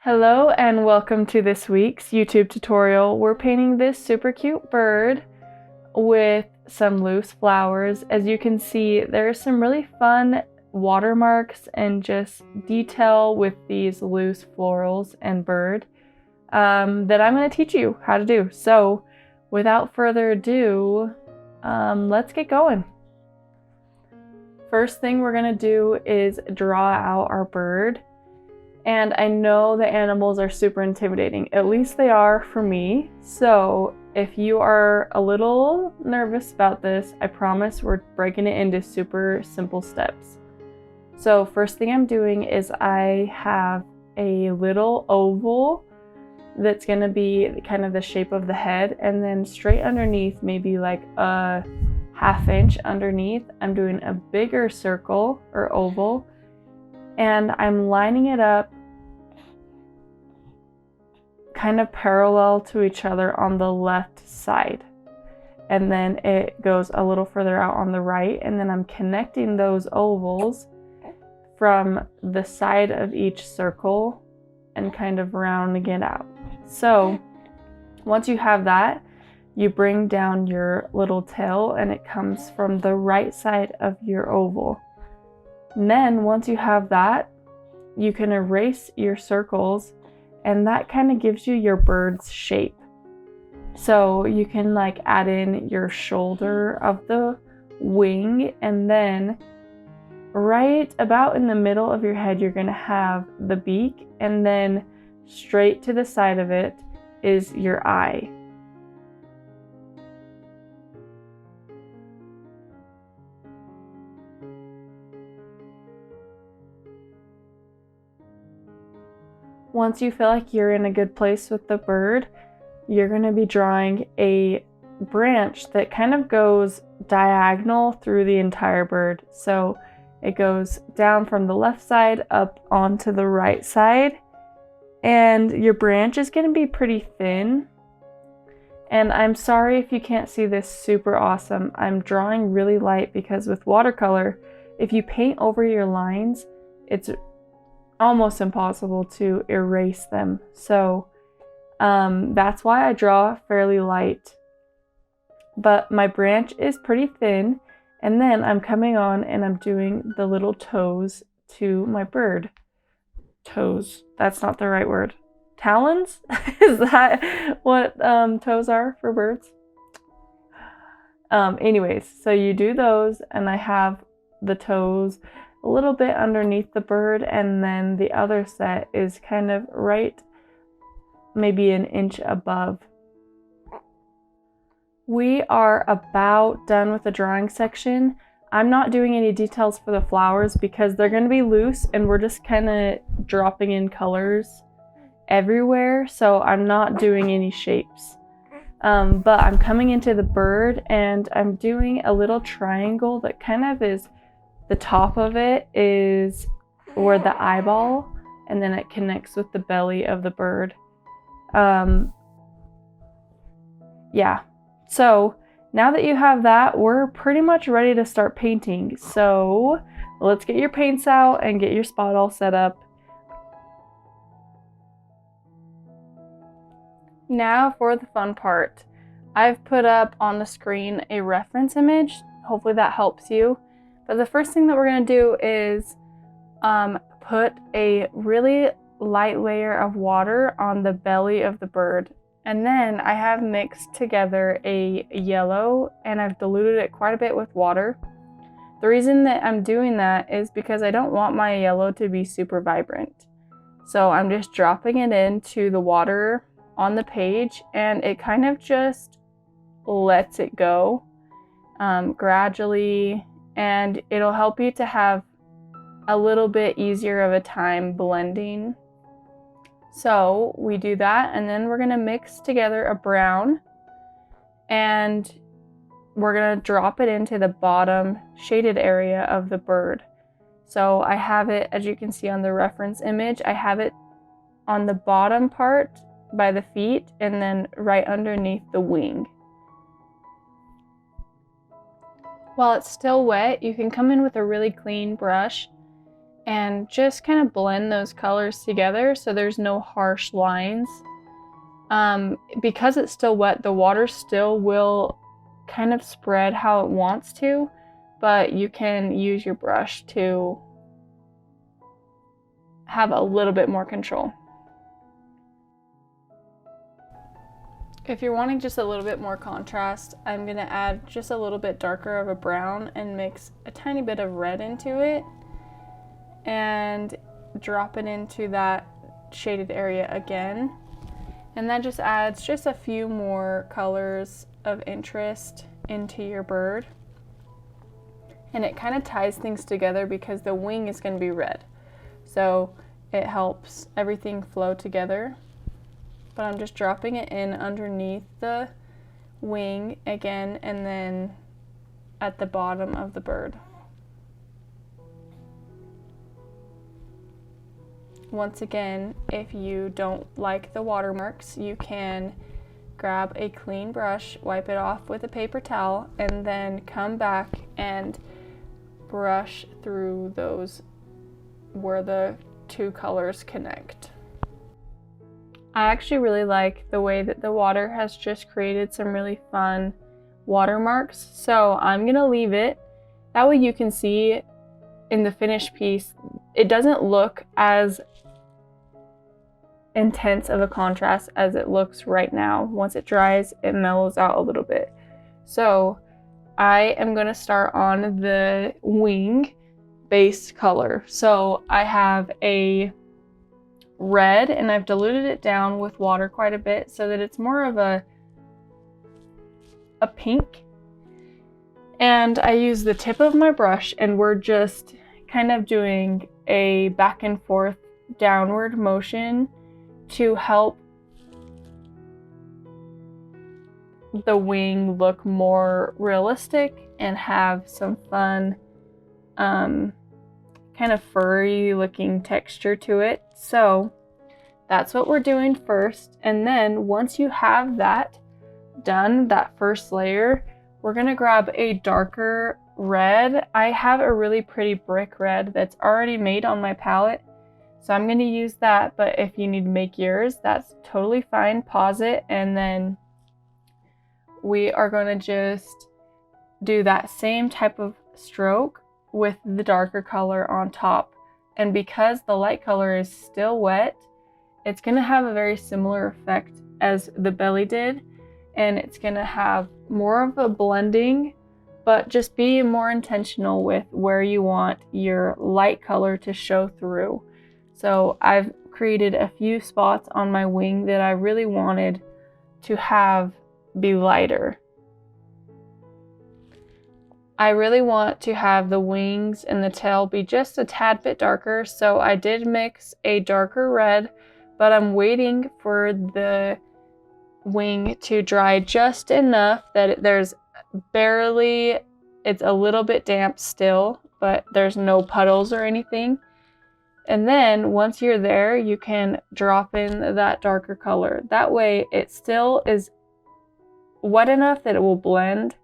Hello and welcome to this week's YouTube tutorial. We're painting this super cute bird with some loose flowers. As you can see, there's some really fun watermarks and just detail with these loose florals and bird that I'm going to teach you how to do. So without further ado, let's get going. First thing we're going to do is draw out our bird. And I know the animals are super intimidating, at least they are for me. So if you are a little nervous about this, I promise we're breaking it into super simple steps. So first thing I'm doing is I have a little oval that's gonna be kind of the shape of the head, and then straight underneath, maybe like a ½ inch underneath, I'm doing a bigger circle or oval, and I'm lining it up kind of parallel to each other on the left side, and then it goes a little further out on the right, and then I'm connecting those ovals from the side of each circle and kind of rounding it out. So once you have that, you bring down your little tail and it comes from the right side of your oval. And then once you have that, you can erase your circles, and that kind of gives you your bird's shape. So you can like add in your shoulder of the wing, and then right about in the middle of your head you're going to have the beak, and then straight to the side of it is your eye. Once you feel like you're in a good place with the bird, you're going to be drawing a branch that kind of goes diagonal through the entire bird. So it goes down from the left side up onto the right side, and your branch is going to be pretty thin. And I'm sorry if you can't see this super awesome. I'm drawing really light because with watercolor, if you paint over your lines, it's almost impossible to erase them. So that's why I draw fairly light. But my branch is pretty thin, and then I'm coming on and I'm doing the little toes to my bird. Toes, that's not the right word. Talons? Is that what toes are for birds? Anyways, so you do those, and I have the toes a little bit underneath the bird, and then the other set is kind of right maybe an inch above. We are about done with the drawing section. I'm not doing any details for the flowers because they're going to be loose and we're just kind of dropping in colors everywhere, so I'm not doing any shapes. But I'm coming into the bird and I'm doing a little triangle that kind of is, the top of it is where the eyeball, and then it connects with the belly of the bird. Yeah, so now that you have that, we're pretty much ready to start painting. So let's get your paints out and get your spot all set up. Now for the fun part. I've put up on the screen a reference image. Hopefully that helps you. But the first thing that we're going to do is put a really light layer of water on the belly of the bird. And then I have mixed together a yellow, and I've diluted it quite a bit with water. The reason that I'm doing that is because I don't want my yellow to be super vibrant. So I'm just dropping it into the water on the page, and it kind of just lets it go gradually, and it'll help you to have a little bit easier of a time blending. So we do that, and then we're gonna mix together a brown, and we're gonna drop it into the bottom shaded area of the bird. So I have it, as you can see on the reference image, I have it on the bottom part by the feet and then right underneath the wing. While it's still wet, you can come in with a really clean brush and just kind of blend those colors together so there's no harsh lines. Because it's still wet, the water still will kind of spread how it wants to, but you can use your brush to have a little bit more control. If you're wanting just a little bit more contrast, I'm going to add just a little bit darker of a brown and mix a tiny bit of red into it and drop it into that shaded area again. And that just adds just a few more colors of interest into your bird. And it kind of ties things together because the wing is going to be red. So it helps everything flow together. But I'm just dropping it in underneath the wing again and then at the bottom of the bird. Once again, if you don't like the watermarks, you can grab a clean brush, wipe it off with a paper towel, and then come back and brush through those where the two colors connect. I actually really like the way that the water has just created some really fun watermarks, so I'm gonna leave it. That way you can see in the finished piece, it doesn't look as intense of a contrast as it looks right now. Once it dries, it mellows out a little bit. So I am going to start on the wing base color. So I have a red and I've diluted it down with water quite a bit so that it's more of a pink. And I use the tip of my brush and we're just kind of doing a back and forth downward motion to help the wing look more realistic and have some fun kind of furry looking texture to it. So that's what we're doing first, and then once you have that done, that first layer, we're going to grab a darker red. I have a really pretty brick red that's already made on my palette, so I'm going to use that, but if you need to make yours, that's totally fine. Pause it, and then we are going to just do that same type of stroke with the darker color on top. And because the light color is still wet, it's going to have a very similar effect as the belly did, and it's going to have more of a blending, but just be more intentional with where you want your light color to show through. So I've created a few spots on my wing that I really wanted to have be lighter. I really want to have the wings and the tail be just a tad bit darker, so I did mix a darker red, but I'm waiting for the wing to dry just enough that there's barely, it's a little bit damp still, but there's no puddles or anything. And then once you're there, you can drop in that darker color. That way it still is wet enough that it will blend,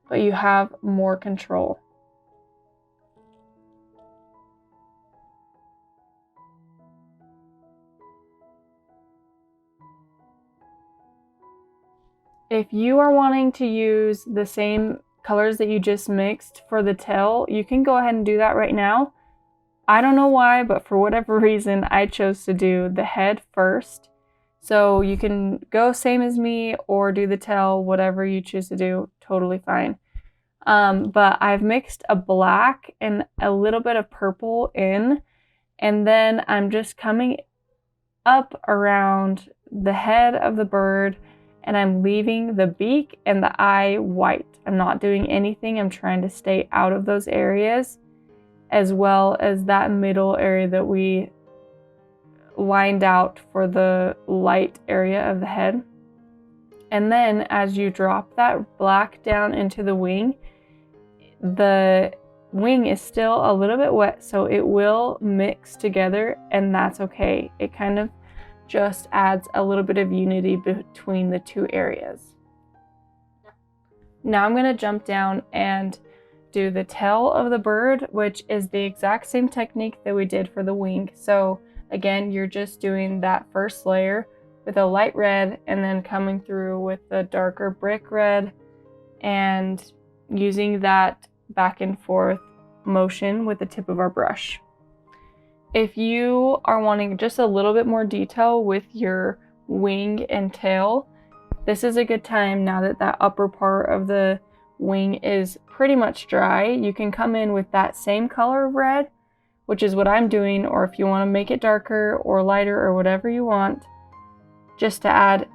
but you have more control. If you are wanting to use the same colors that you just mixed for the tail, you can go ahead and do that right now. I don't know why, but for whatever reason, I chose to do the head first. So you can go same as me or do the tail, whatever you choose to do, totally fine. But I've mixed a black and a little bit of purple in, and then I'm just coming up around the head of the bird, and I'm leaving the beak and the eye white. I'm not doing anything. I'm trying to stay out of those areas, as well as that middle area that we lined out for the light area of the head. And then as you drop that black down into the wing is still a little bit wet, so it will mix together, and that's okay. It kind of just adds a little bit of unity between the two areas. Now I'm going to jump down and do the tail of the bird, which is the exact same technique that we did for the wing. So again, you're just doing that first layer with a light red and then coming through with the darker brick red and using that back and forth motion with the tip of our brush. If you are wanting just a little bit more detail with your wing and tail, this is a good time now that that upper part of the wing is pretty much dry. You can come in with that same color of red, which is what I'm doing, or if you want to make it darker or lighter or whatever you want, just to add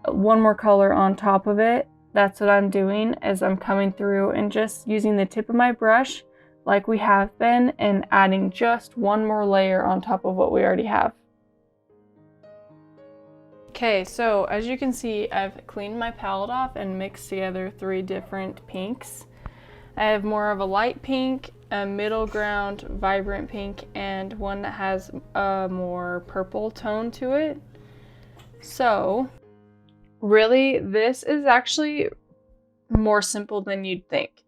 one more color on top of it. That's what I'm doing, as I'm coming through and just using the tip of my brush like we have been and adding just one more layer on top of what we already have. Okay, so as you can see, I've cleaned my palette off and mixed together 3 different pinks. I have more of a light pink, a middle ground vibrant pink, and one that has a more purple tone to it. So really, this is actually more simple than you'd think.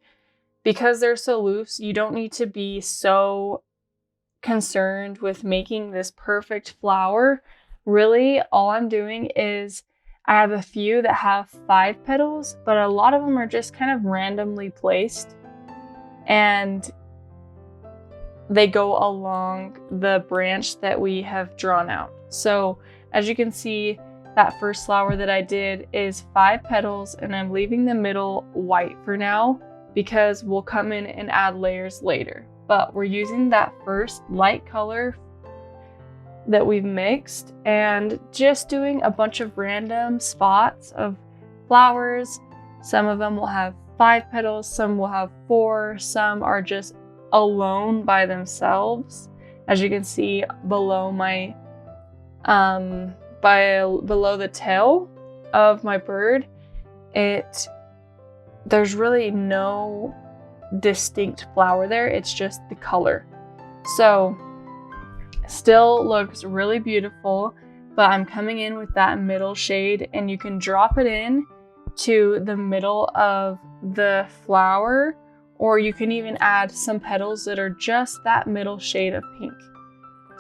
Because they're so loose, you don't need to be so concerned with making this perfect flower. Really, all I'm doing is I have a few that have 5 petals, but a lot of them are just kind of randomly placed and they go along the branch that we have drawn out. So as you can see, that first flower that I did is 5 petals, and I'm leaving the middle white for now because we'll come in and add layers later. But we're using that first light color that we've mixed and just doing a bunch of random spots of flowers. Some of them will have 5 petals, some will have 4, some are just alone by themselves. As you can see below my below the tail of my bird, there's really no distinct flower there, it's just the color. So still looks really beautiful, but I'm coming in with that middle shade, and you can drop it in to the middle of the flower, or you can even add some petals that are just that middle shade of pink.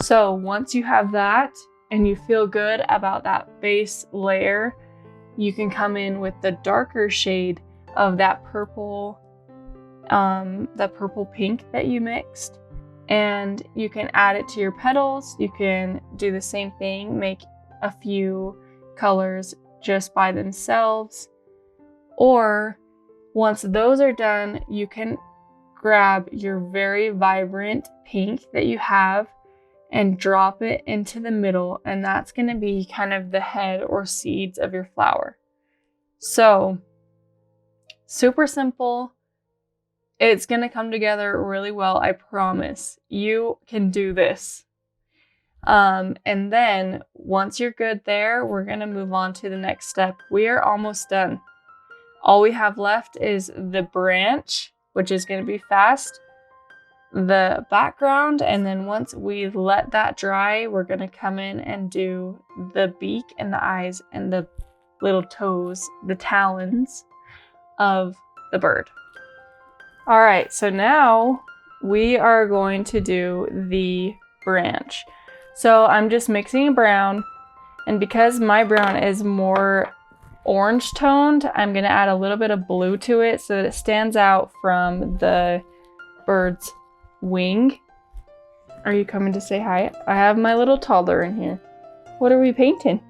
So once you have that and you feel good about that base layer, you can come in with the darker shade of that purple pink that you mixed, and you can add it to your petals. You can do the same thing, make a few colors just by themselves, or once those are done, you can grab your very vibrant pink that you have and drop it into the middle, and that's going to be kind of the head or seeds of your flower. So super simple. It's going to come together really well, I promise. You can do this. And then once you're good there, we're going to move on to the next step. We are almost done. All we have left is the branch, which is going to be fast, the background, and then once we let that dry, we're going to come in and do the beak and the eyes and the little toes, the talons of the bird. All right, so now we are going to do the branch. So I'm just mixing brown, and because my brown is more orange toned, I'm going to add a little bit of blue to it so that it stands out from the bird's wing. Are you coming to say hi? I have my little toddler in here. What are we painting?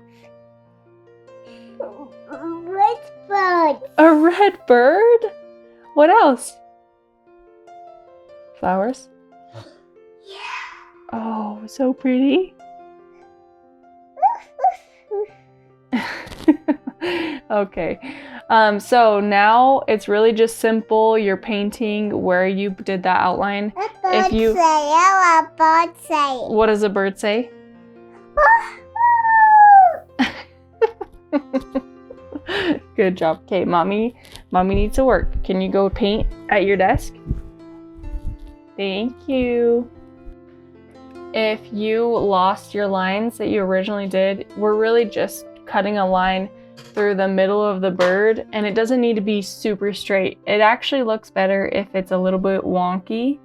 Red bird. A red bird? What else? Flowers? Yeah. Oh, so pretty. Okay, so now it's really just simple. You're painting where you did that outline. What does a bird say? Good job. Okay, mommy needs to work. Can you go paint at your desk? Thank you. If you lost your lines that you originally did, we're really just cutting a line through the middle of the bird, and it doesn't need to be super straight. It actually looks better if it's a little bit wonky.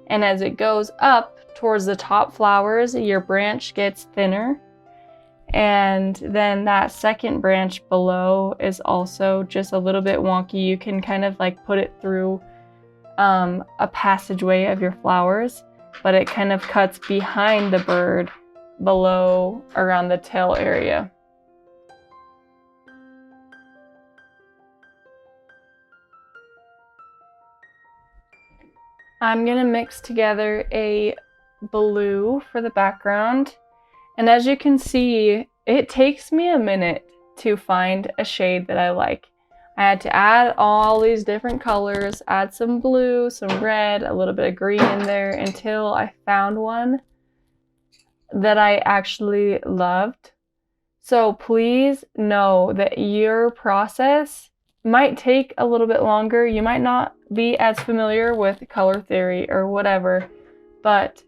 And as it goes up towards the top flowers, your branch gets thinner. And then that second branch below is also just a little bit wonky. You can kind of like put it through a passageway of your flowers, but it kind of cuts behind the bird below around the tail area. I'm gonna mix together a blue for the background. And as you can see, it takes me a minute to find a shade that I like. I had to add all these different colors, add some blue, some red, a little bit of green in there until I found one that I actually loved. So please know that your process might take a little bit longer. You might not be as familiar with color theory or whatever, but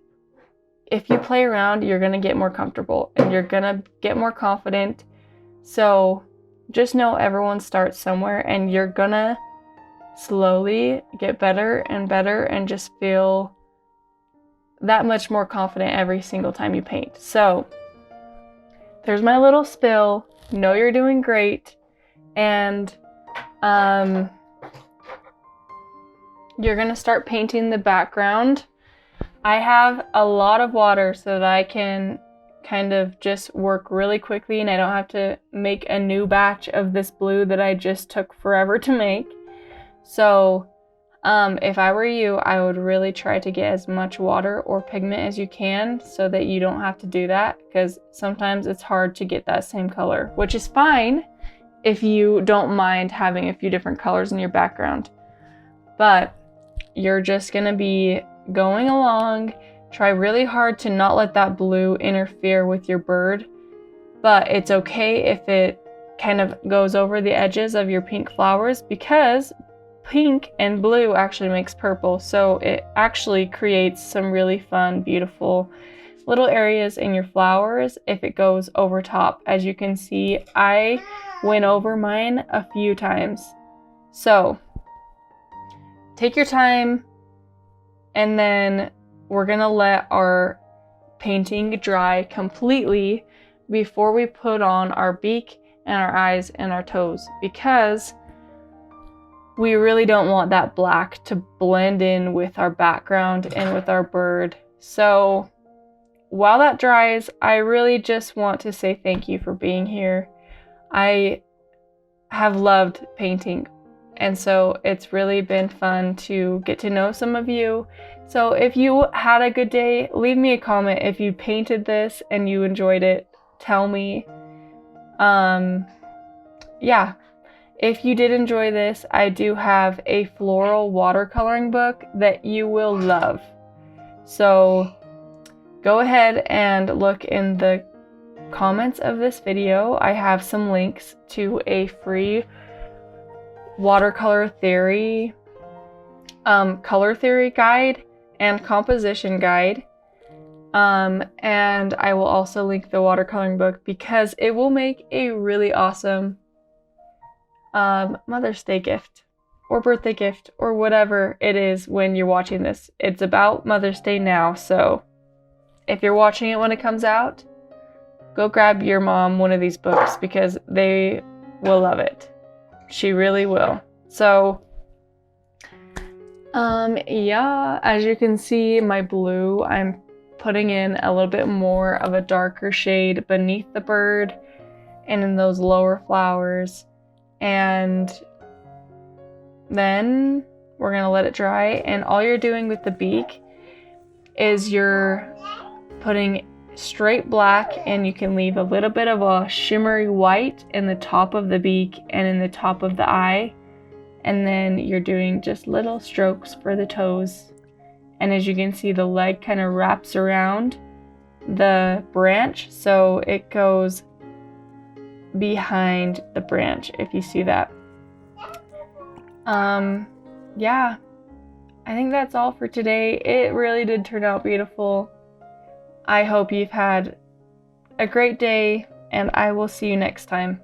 if you play around, you're gonna get more comfortable and you're gonna get more confident. So just know everyone starts somewhere, and you're gonna slowly get better and just feel that much more confident every single time you paint. So there's my little spill. Know you're doing great, and you're gonna start painting the background. I have a lot of water so that I can kind of just work really quickly and I don't have to make a new batch of this blue that I just took forever to make. So if I were you, I would really try to get as much water or pigment as you can so that you don't have to do that, because sometimes it's hard to get that same color, which is fine if you don't mind having a few different colors in your background. But you're just gonna be going along. Try really hard to not let that blue interfere with your bird, but it's okay if it kind of goes over the edges of your pink flowers, because pink and blue actually makes purple, so it actually creates some really fun, beautiful little areas in your flowers if it goes over top. As you can see, I went over mine a few times. So take your time, and then we're gonna let our painting dry completely before we put on our beak and our eyes and our toes, because we really don't want that black to blend in with our background and with our bird. So while that dries, I really just want to say thank you for being here. I have loved painting, and so it's really been fun to get to know some of you. So if you had a good day, leave me a comment. If you painted this and you enjoyed it, tell me. Yeah. If you did enjoy this, I do have a floral watercoloring book that you will love. So go ahead and look in the comments of this video. I have some links to a free watercolor theory, color theory guide and composition guide. And I will also link the watercoloring book, because it will make a really awesome Mother's Day gift or birthday gift or whatever it is when you're watching this. It's about Mother's Day now, so if you're watching it when it comes out, go grab your mom one of these books, because they will love it. She really will. So yeah, as you can see, my blue, I'm putting in a little bit more of a darker shade beneath the bird and in those lower flowers. And then we're gonna let it dry, and all you're doing with the beak is you're putting straight black, and you can leave a little bit of a shimmery white in the top of the beak and in the top of the eye, and then you're doing just little strokes for the toes. And as you can see, the leg kind of wraps around the branch, so it goes behind the branch, if you see that. Yeah, I think that's all for today. It really did turn out beautiful. I hope you've had a great day, and I will see you next time.